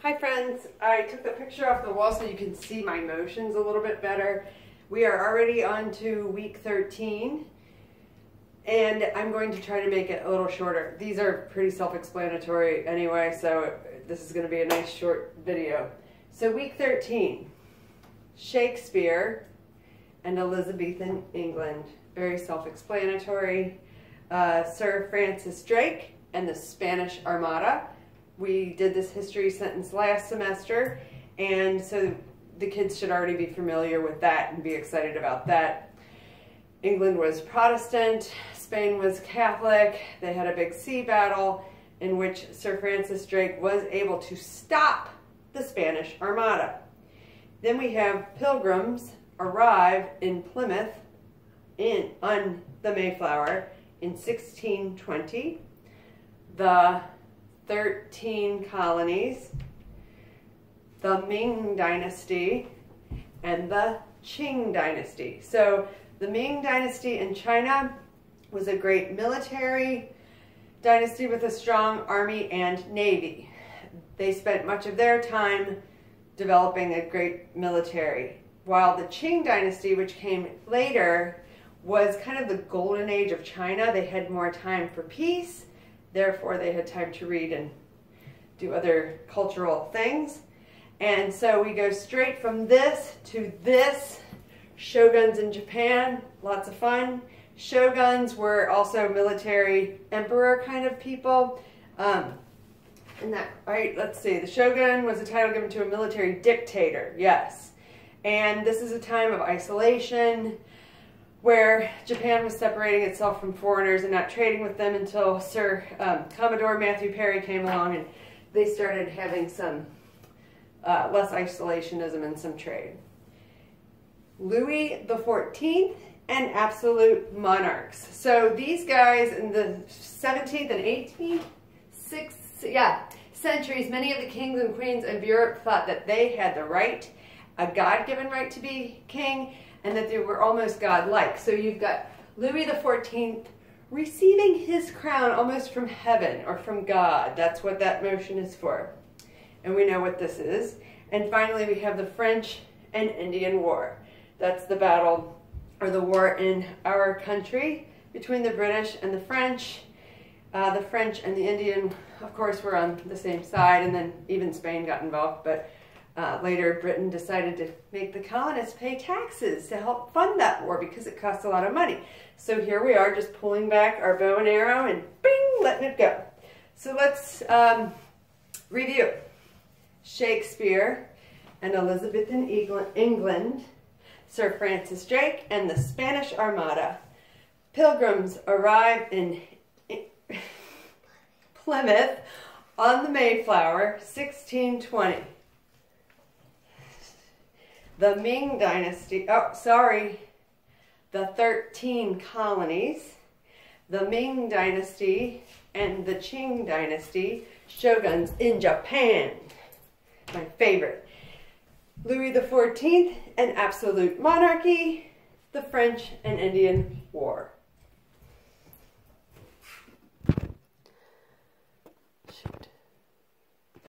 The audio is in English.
Hi friends, I took the picture off the wall so you can see my motions a little bit better. We are already on to week 13 and I'm going to try to make it a little shorter. These are pretty self-explanatory anyway, so this is going to be a nice short video. So week 13, Shakespeare and Elizabethan England. Very self-explanatory. Sir Francis Drake and the Spanish Armada. We did this history sentence last semester, and so the kids should already be familiar with that and be excited about that. England was Protestant, Spain was Catholic. They had a big sea battle in which Sir Francis Drake was able to stop the Spanish Armada. Then we have Pilgrims arrive in Plymouth on the Mayflower in 1620. The 13 colonies, the Ming Dynasty, and the Qing Dynasty. So the Ming Dynasty in China was a great military dynasty with a strong army and navy. They spent much of their time developing a great military, while the Qing Dynasty, which came later, was kind of the golden age of China. They had more time for peace. Therefore, they had time to read and do other cultural things. And so we go straight from this to this. Shoguns in Japan, lots of fun. Shoguns were also military emperor kind of people. Let's see, the shogun was a title given to a military dictator, yes. And this is a time of isolation, where Japan was separating itself from foreigners and not trading with them until Commodore Matthew Perry came along and they started having some less isolationism and some trade. Louis XIV and absolute monarchs. So these guys in the 17th and 18th, centuries, many of the kings and queens of Europe thought that they had the right, a God-given right to be king, and that they were almost godlike. So you've got Louis XIV receiving his crown almost from heaven or from God. That's what that motion is for. And we know what this is. And finally, we have the French and Indian War. That's the battle or the war in our country between the British and the French. The French and the Indian, of course, were on the same side, and then even Spain got involved. But later, Britain decided to make the colonists pay taxes to help fund that war because it cost a lot of money. So here we are just pulling back our bow and arrow and bing, letting it go. So let's review. Shakespeare and Elizabethan England, Sir Francis Drake and the Spanish Armada. Pilgrims arrive in Plymouth on the Mayflower, 1620. The Ming Dynasty, the 13 colonies, the Ming Dynasty and the Qing Dynasty, shoguns in Japan, my favorite. Louis XIV and absolute monarchy, the French and Indian War.